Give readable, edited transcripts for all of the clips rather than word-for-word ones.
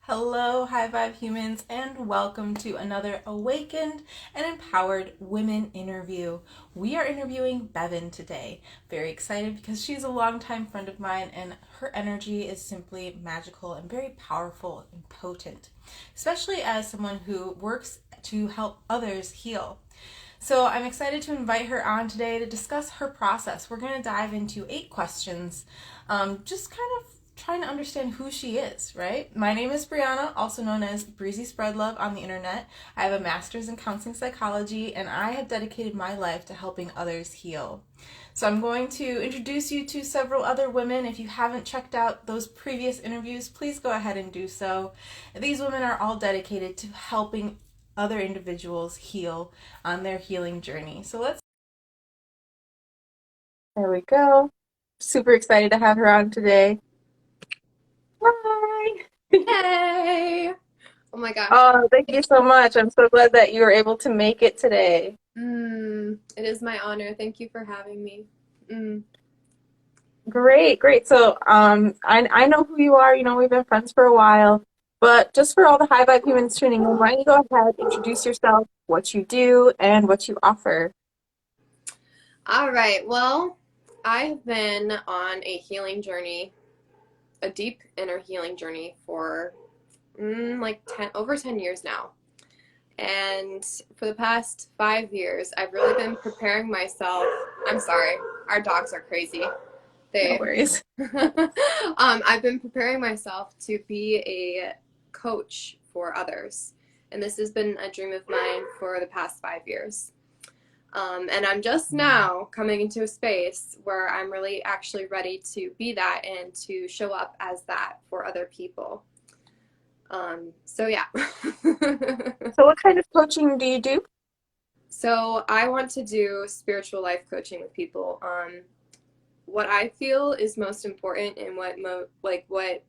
Hello, high vibe humans, and welcome to another awakened and empowered women interview. We are interviewing Bevin today. Very excited because she's a longtime friend of mine, and her energy is simply magical and very powerful and potent, especially as someone who works to help others heal. So I'm excited to invite her on today to discuss her process. We're going to dive into 8 questions, just kind of trying to understand who she is, right? My name is Brianna, also known as Breezy Spread Love on the internet. I have a master's in counseling psychology, and I have dedicated my life to helping others heal. So I'm going to introduce you to several other women. If you haven't checked out those previous interviews, please go ahead and do so. These women are all dedicated to helping other individuals heal on their healing journey. There we go. Super excited to have her on today. Hi. Hey! Oh my gosh. Oh, thank you so much. I'm so glad that you were able to make it today. It is my honor. Thank you for having me. Mm. Great, great. So, I know who you are. We've been friends for a while, but just for all the high vibe humans tuning in, why don't you go ahead, introduce yourself, what you do, and what you offer. All right. Well, I've been on a healing journey, a deep inner healing journey for like 10 years now. And for the past 5 years, I've really been preparing myself. I'm sorry, our dogs are crazy. No They, worries. I've been preparing myself to be a coach for others, and this has been a dream of mine for the past 5 years. And I'm just now coming into a space where I'm really actually ready to be that and to show up as that for other people. So yeah. So, what kind of coaching do you do? So I want to do spiritual life coaching with people. What I feel is most important and what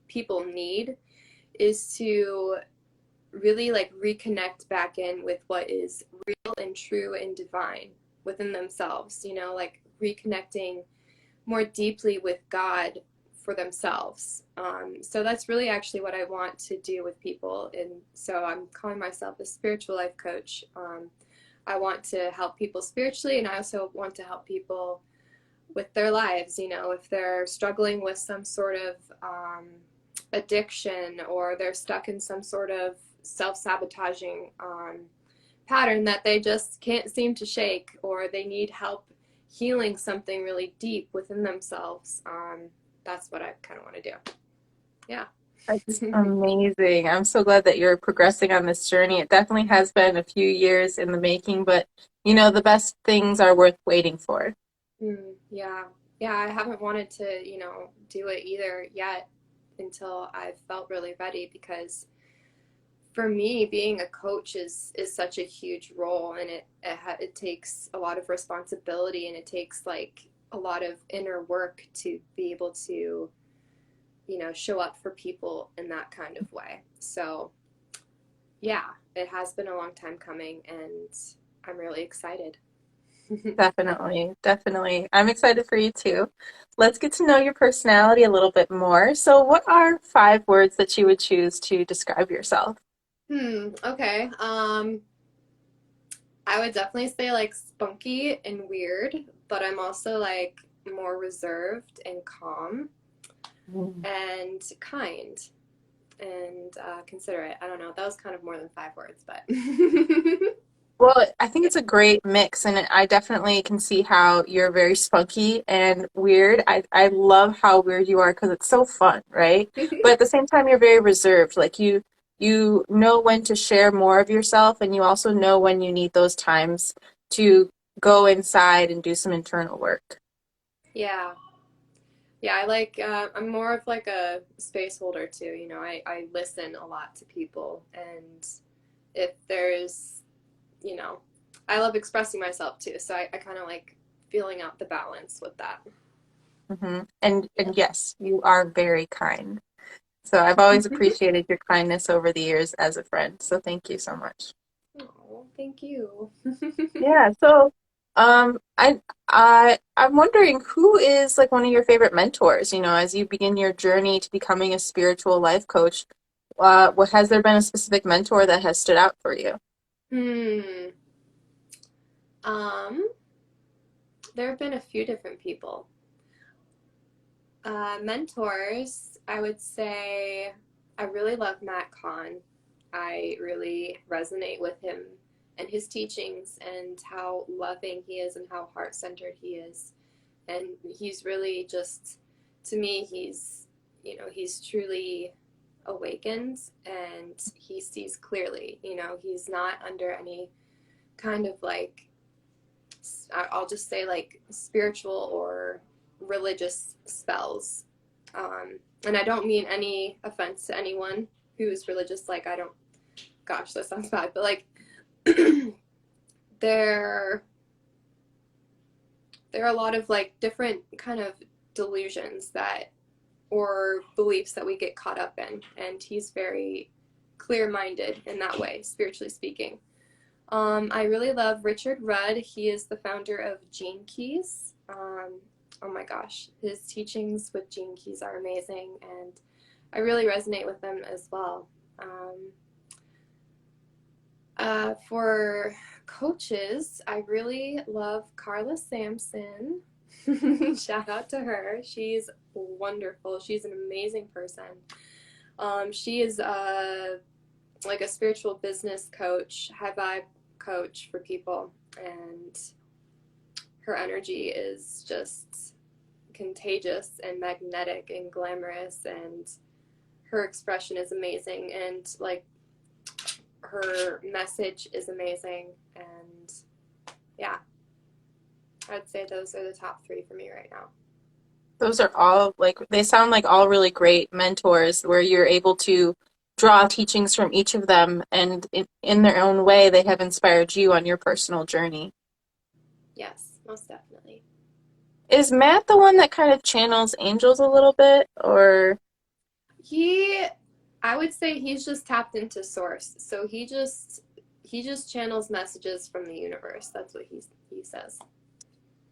people need is to really like reconnect back in with what is real and true and divine within themselves, like reconnecting more deeply with God for themselves. So that's really actually what I want to do with people. And so I'm calling myself a spiritual life coach. I want to help people spiritually, and I also want to help people with their lives. If they're struggling with some sort of addiction, or they're stuck in some sort of self-sabotaging pattern that they just can't seem to shake, or they need help healing something really deep within themselves. That's what I kind of want to do. Yeah. That's amazing. I'm so glad that you're progressing on this journey. It definitely has been a few years in the making, but the best things are worth waiting for. Yeah. Yeah, I haven't wanted to, do it either yet until I've felt really ready, because for me, being a coach is such a huge role, and it takes a lot of responsibility, and it takes like a lot of inner work to be able to, show up for people in that kind of way. So, yeah, it has been a long time coming, and I'm really excited. Definitely, definitely. I'm excited for you too. Let's get to know your personality a little bit more. So, what are 5 words that you would choose to describe yourself? Okay. I would definitely say like spunky and weird, but I'm also like more reserved and calm Mm. and kind and considerate. I don't know. That was kind of more than 5 words, but Well, I think it's a great mix, and I definitely can see how you're very spunky and weird. I love how weird you are because it's so fun, right? But at the same time, you're very reserved. Like you know when to share more of yourself, and you also know when you need those times to go inside and do some internal work. yeah. Yeah, I like, I'm more of like a space holder too. I listen a lot to people, and if there's, you know, I love expressing myself too. So I kind of like feeling out the balance with that. And yes, you are very kind. So I've always appreciated your kindness over the years as a friend. So thank you so much. Oh, thank you. Yeah, so I'm wondering who is like one of your favorite mentors, as you begin your journey to becoming a spiritual life coach. what has there been a specific mentor that has stood out for you? Hmm. Um, there have been a few different people. Mentors, I would say I really love Matt Kahn. I really resonate with him and his teachings and how loving he is and how heart centered he is. And he's really just, to me, he's truly awakened and he sees clearly. He's not under any kind of like, I'll just say like spiritual or religious spells. And I don't mean any offense to anyone who's religious. Like, I don't, gosh, that sounds bad, but like, there, there are a lot of like different kind of delusions that, or beliefs that we get caught up in. And he's very clear minded in that way, spiritually speaking. I really love Richard Rudd. He is the founder of Gene Keys. Oh my gosh, his teachings with Gene Keys are amazing, and I really resonate with them as well. For coaches, I really love Carla Sampson. Shout out to her. She's wonderful. She's an amazing person. She is like a spiritual business coach, high vibe coach for people, and her energy is just contagious and magnetic and glamorous, and her expression is amazing, and like her message is amazing. And yeah, I'd say those are the top three for me right now. Those are all like they sound like all really great mentors where you're able to draw teachings from each of them and in their own way they have inspired you on your personal journey. Yes, most definitely. Is Matt the one that kind of channels angels a little bit or He, I would say he's just tapped into source. So he just channels messages from the universe. That's what he says.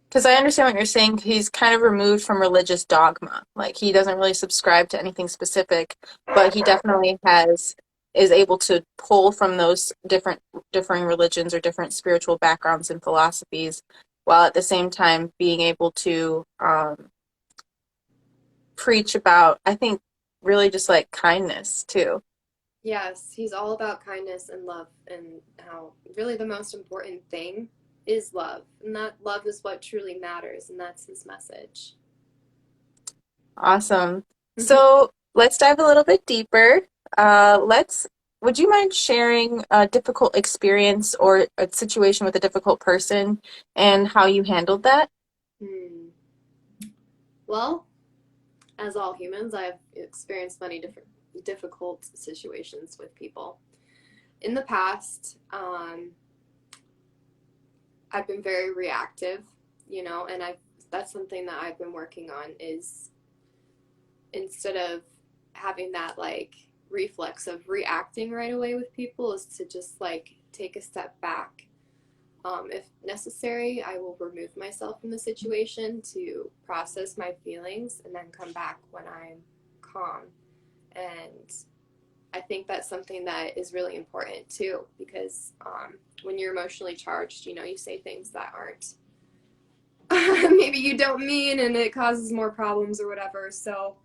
because I understand what you're saying. He's kind of removed from religious dogma. Like he doesn't really subscribe to anything specific, but he definitely is able to pull from those differing religions or different spiritual backgrounds and philosophies, while at the same time being able to preach about, I think, really just like kindness too. Yes, he's all about kindness and love, and how really the most important thing is love. And that love is what truly matters, and that's his message. Awesome. So let's dive a little bit deeper. Would you mind sharing a difficult experience or a situation with a difficult person and how you handled that? Hmm. Well, as all humans, I've experienced many different difficult situations with people. In the past, I've been very reactive, and that's something that I've been working on is instead of having that like reflex of reacting right away with people is to just like take a step back. If necessary, I will remove myself from the situation to process my feelings and then come back when I'm calm. And I think that's something that is really important too, because when you're emotionally charged, you say things that aren't maybe you don't mean, and it causes more problems or whatever. So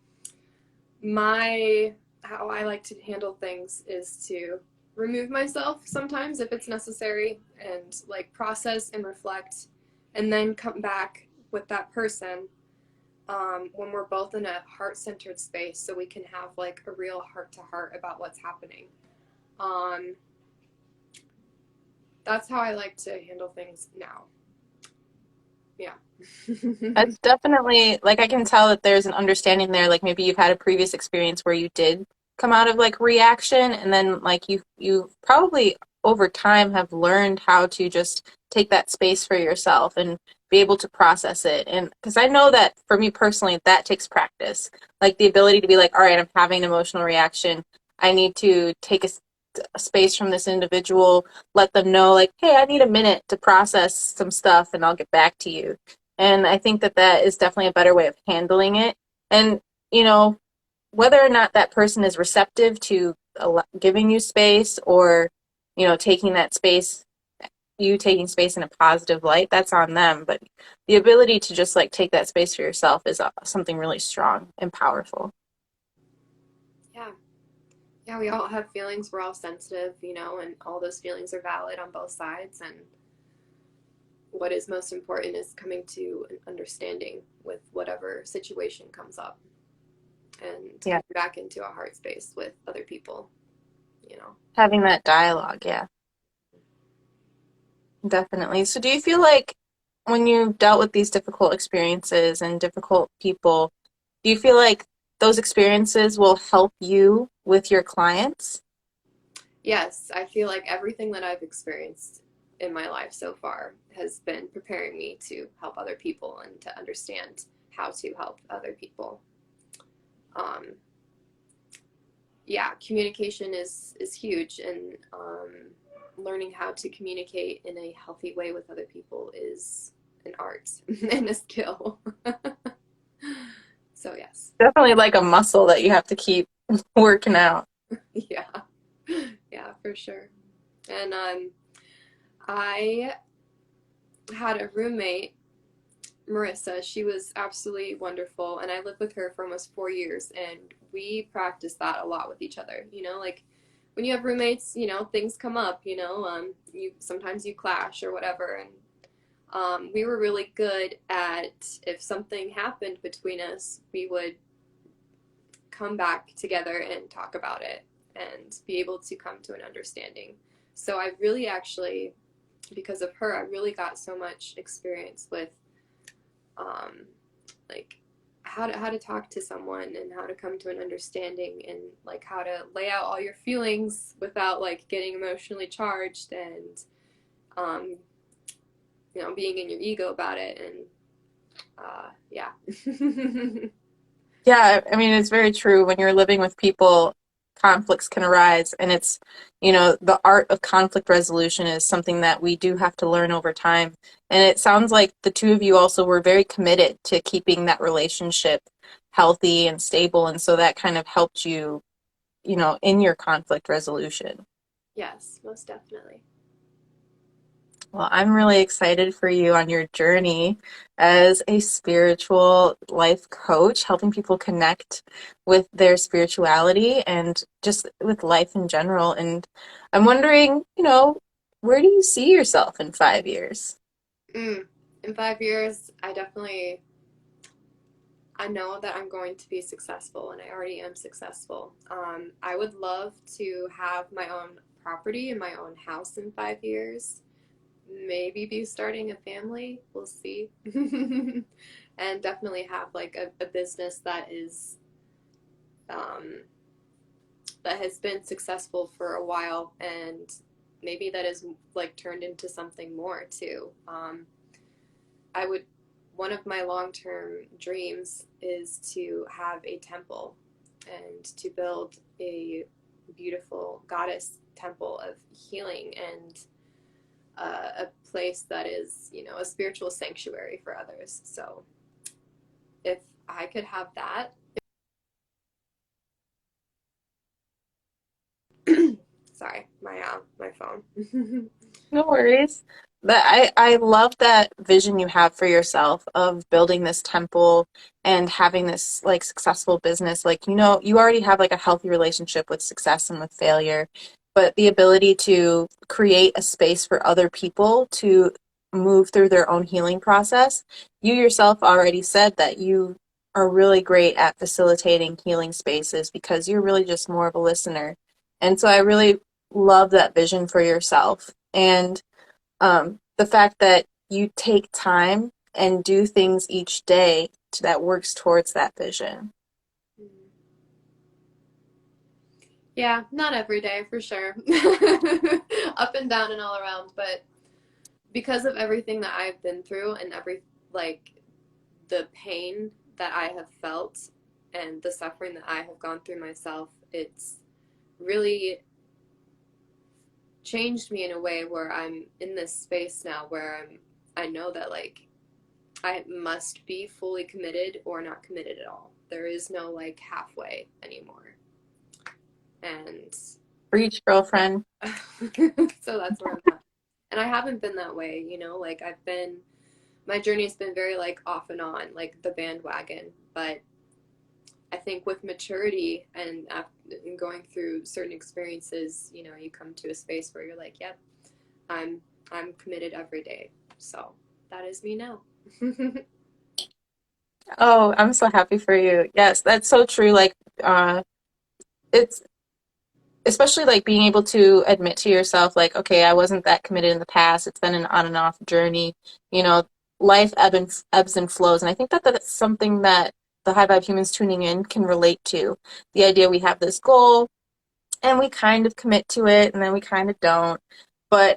my how I like to handle things is to remove myself sometimes if it's necessary and like process and reflect and then come back with that person when we're both in a heart-centered space so we can have like a real heart-to-heart about what's happening. um, that's how I like to handle things now. Yeah. That's definitely like I can tell that there's an understanding there. Like maybe you've had a previous experience where you did come out of like reaction, and then like you probably over time have learned how to just take that space for yourself and be able to process it. And because I know that for me personally, that takes practice. Like the ability to be like, all right, I'm having an emotional reaction. I need to take a space from this individual, let them know like, hey, I need a minute to process some stuff, and I'll get back to you. And I think that that is definitely a better way of handling it. And, you know, whether or not that person is receptive to giving you space, or taking that space, you taking space in a positive light, that's on them. But the ability to just like take that space for yourself is something really strong and powerful. Yeah. Yeah, we all have feelings. We're all sensitive, and all those feelings are valid on both sides. And what is most important is coming to an understanding with whatever situation comes up and Yeah, coming back into a heart space with other people, you know. having that dialogue. Yeah, definitely. So do you feel like when you've dealt with these difficult experiences and difficult people, do you feel like those experiences will help you with your clients? Yes, I feel like everything that I've experienced in my life so far has been preparing me to help other people and to understand how to help other people. Um, yeah, communication is huge, and learning how to communicate in a healthy way with other people is an art and a skill. So yes, Definitely like a muscle that you have to keep working out. yeah, yeah, for sure. And I had a roommate, Marissa. She was absolutely wonderful, and I lived with her for almost 4 years, and we practiced that a lot with each other. Like when you have roommates, things come up. You sometimes you clash or whatever, and we were really good at if something happened between us, we would come back together and talk about it and be able to come to an understanding. So I really actually, because of her, I really got so much experience with um, like how to talk to someone and how to come to an understanding and like how to lay out all your feelings without like getting emotionally charged and um, being in your ego about it and yeah. Yeah, I mean, it's very true. When you're living with people, conflicts can arise, and the art of conflict resolution is something that we do have to learn over time. And it sounds like the two of you also were very committed to keeping that relationship healthy and stable, and so that kind of helped you, in your conflict resolution. Yes, most definitely. Well, I'm really excited for you on your journey as a spiritual life coach, helping people connect with their spirituality and just with life in general. And I'm wondering, where do you see yourself in 5 years? In 5 years, I know that I'm going to be successful, and I already am successful. I would love to have my own property and my own house in 5 years. Maybe be starting a family. We'll see. And definitely have like a business um, that has been successful for a while, and maybe that is like turned into something more too. I would One of my long-term dreams is to have a temple and to build a beautiful goddess temple of healing and a place that is, a spiritual sanctuary for others. So if I could have that, sorry, my phone. No worries. But I love that vision you have for yourself of building this temple and having this like successful business. Like, you already have like a healthy relationship with success and with failure, but the ability to create a space for other people to move through their own healing process. You yourself already said that you are really great at facilitating healing spaces because you're really just more of a listener. And so I really love that vision for yourself. And the fact that you take time and do things each day that works towards that vision. Yeah, not every day for sure. Up and down and all around, but because of everything that I've been through and like the pain that I have felt and the suffering that I have gone through myself, it's really changed me in a way where I'm in this space now where I know that like I must be fully committed or not committed at all. There is no like halfway anymore. And Preach, girlfriend. so that's where I'm at. And I haven't been that way, you know, like my journey has been very like off and on, like the bandwagon. But I think with maturity and going through certain experiences, you know, you come to a space where you're like, yep, I'm I'm committed every day. So that is me now. Oh, I'm so happy for you. Yes, that's so true. Like, it's especially like being able to admit to yourself, like, okay, I wasn't that committed in the past. It's been an on and off journey. You know, life ebbs and flows. And I think that that's something that the high vibe humans tuning in can relate to. The idea we have this goal and we kind of commit to it and then we kind of don't. But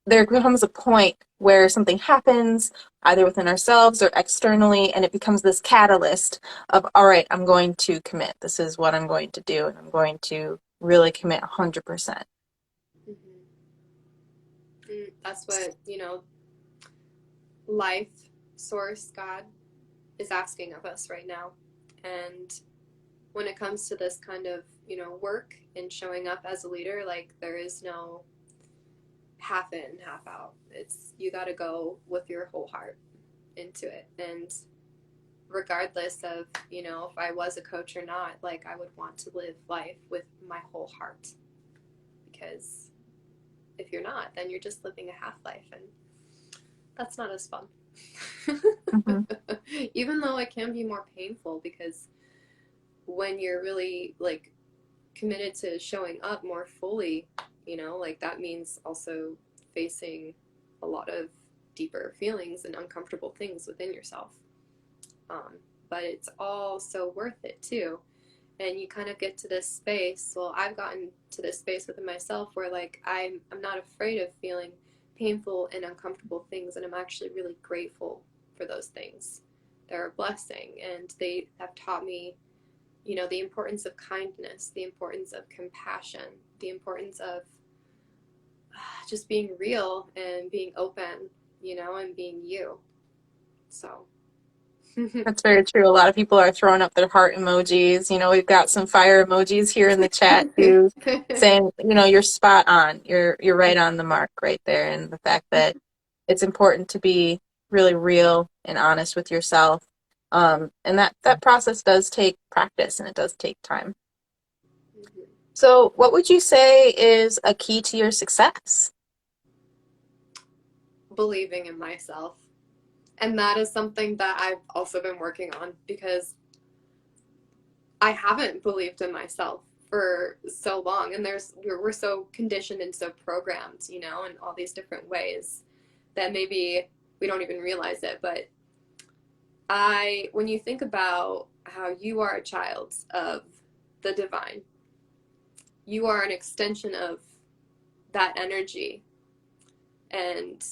there comes a point where something happens either within ourselves or externally, and it becomes this catalyst of, all right, I'm going to commit. This is what I'm going to do, and I'm going to really commit 100%. Mm-hmm. That's what, you know, life, source, God is asking of us right now. And when it comes to this kind of, you know, work and showing up as a leader, like there is no half in, half out. It's you got to go with your whole heart into it. And regardless of, you know, if I was a coach or not, like I would want to live life with my whole heart. Because if you're not, then you're just living a half life and that's not as fun. Mm-hmm. Even though it can be more painful because when you're really like committed to showing up more fully, you know, like that means also facing a lot of deeper feelings and uncomfortable things within yourself. But it's all so worth it too. And you kind of get to this space. Well, I've gotten to this space within myself where like I'm not afraid of feeling painful and uncomfortable things, and I'm actually really grateful for those things. They're a blessing, and they have taught me, you know, the importance of kindness, the importance of compassion, the importance of just being real and being open, you know, and being you. So, That's very true. A lot of people are throwing up their heart emojis. You know, we've got some fire emojis here in the chat too, saying, you know, you're spot on. You're right on the mark right there. And the fact that it's important to be really real and honest with yourself. And that process does take practice and it does take time. So, what would you say is a key to your success? believing in myself. And that is something that I've also been working on because I haven't believed in myself for so long. And we're so conditioned and so programmed, you know, in all these different ways that maybe we don't even realize it. But when you think about how you are a child of the divine, you are an extension of that energy. And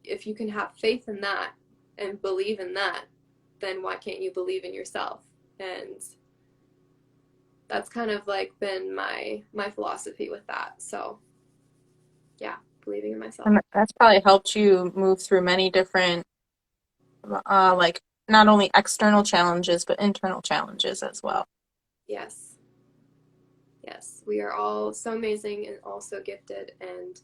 if you can have faith in that and believe in that, then why can't you believe in yourself? And that's kind of like been my philosophy with that. So yeah, believing in myself. And that's probably helped you move through many different, like not only external challenges, but internal challenges as well. Yes. Yes. We are all so amazing and all so gifted. And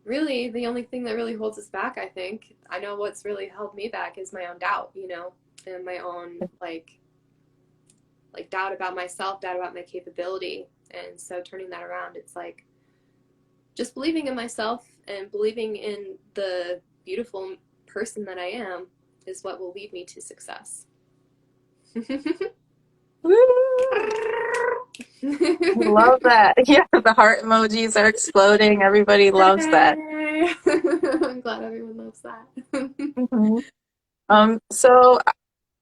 really, the only thing that really holds us back, I think, I know what's really held me back is my own doubt, you know, and my own like doubt about myself, doubt about my capability. And so turning that around, it's like just believing in myself and believing in the beautiful person that I am is what will lead me to success. Woo! I love that. Yeah, the heart emojis are exploding. Everybody loves that. I'm glad everyone loves that. hmm so,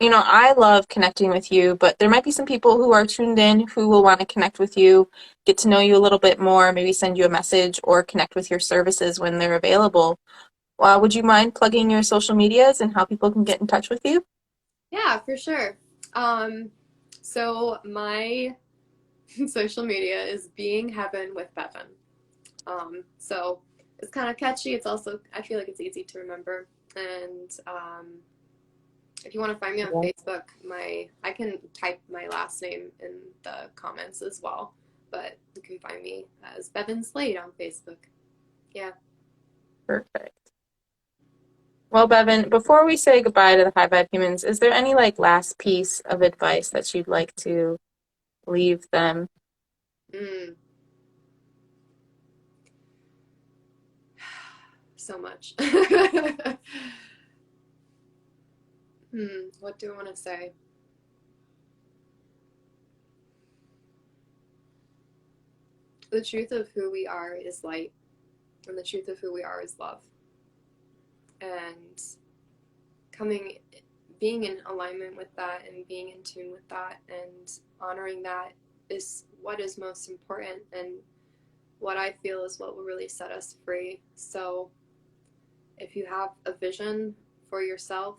you know, I love connecting with you, but there might be some people who are tuned in who will want to connect with you, get to know you a little bit more, maybe send you a message or connect with your services when they're available. Would you mind plugging your social medias and how people can get in touch with you? Yeah, for sure. Um, so my social media is Being Heaven with Bevin. So it's kind of catchy. It's also, I feel like it's easy to remember. And If you want to find me on Yeah. Facebook, my I can type my last name in the comments as well. But you can find me as Bevin Slade on Facebook. Yeah. Perfect. Well, Bevan, before we say goodbye to the high vibe humans, is there any like last piece of advice that you'd like to leave them? Mm, so much. What do I want to say? The truth of who we are is light, and the truth of who we are is love. And coming, being in alignment with that and being in tune with that and honoring that is what is most important and what I feel is what will really set us free. So if you have a vision for yourself,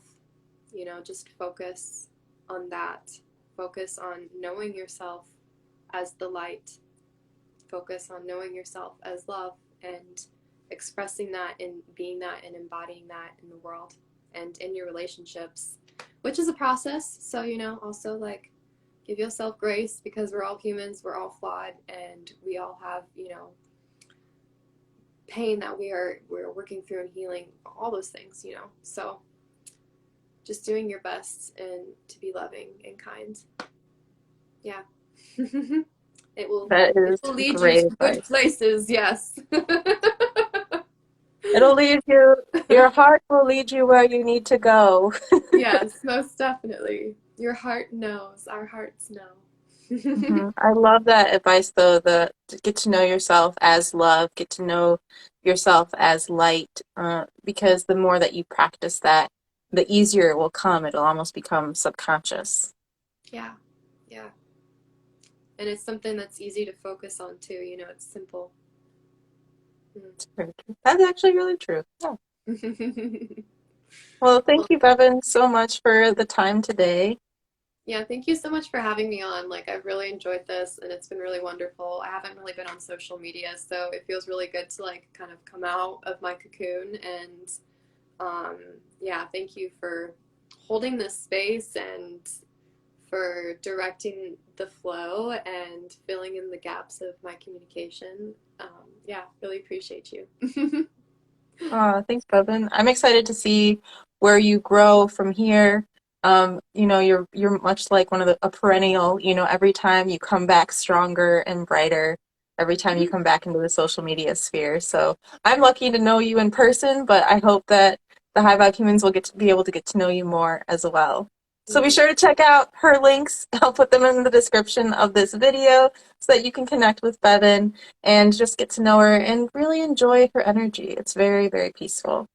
just focus on that. Focus on knowing yourself as the light. Focus on knowing yourself as love and expressing that and being that and embodying that in the world and in your relationships, which is a process. So, also like give yourself grace because we're all humans, we're all flawed, and we all have, pain that we're working through and healing, all those things. So just doing your best and to be loving and kind. Yeah. it will That it is will lead you great to good advice. places, yes. It'll lead you, your heart will lead you where you need to go. Yes, most definitely. Your heart knows. Our hearts know. I love that advice though, the to get to know yourself as love, get to know yourself as light, because the more that you practice that, the easier it will come. It'll almost become subconscious. Yeah, yeah. And it's something that's easy to focus on too. It's simple. It's very true. That's actually really true. Yeah. Mm. Well, thank Well, you, Bevin, so much for the time today. yeah, thank you so much for having me on. Like, I've really enjoyed this and it's been really wonderful. I haven't really been on social media, so it feels really good to like kind of come out of my cocoon and um yeah, thank you for holding this space and for directing the flow and filling in the gaps of my communication. Yeah, really appreciate you. Thanks, Bevin. I'm excited to see where you grow from here. You're much like one of a perennial, every time you come back stronger and brighter, every time you come back into the social media sphere. So I'm lucky to know you in person, but I hope that the High Vibe humans will get to be able to get to know you more as well. So be Mm, sure to check out her links. I'll put them in the description of this video so that you can connect with Bevin and just get to know her and really enjoy her energy. It's very, very peaceful.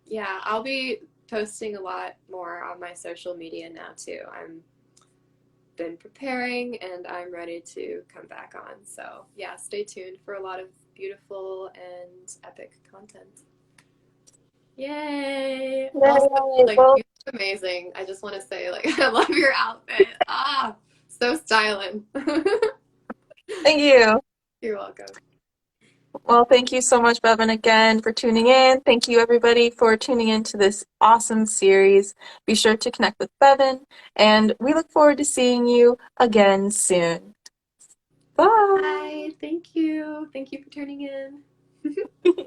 yeah, I'll be posting a lot more on my social media now too. I'm been preparing and I'm ready to come back on. So, yeah, stay tuned for a lot of beautiful and epic content. Yay! Also, Yay! like, Well, you look amazing. I just want to say, like, I love your outfit. So styling. thank you. You're welcome. Well, thank you so much, Bevan, again for tuning in. Thank you, everybody, for tuning in to this awesome series. Be sure to connect with Bevan, and we look forward to seeing you again soon. Bye. Bye. Thank you. Thank you for tuning in.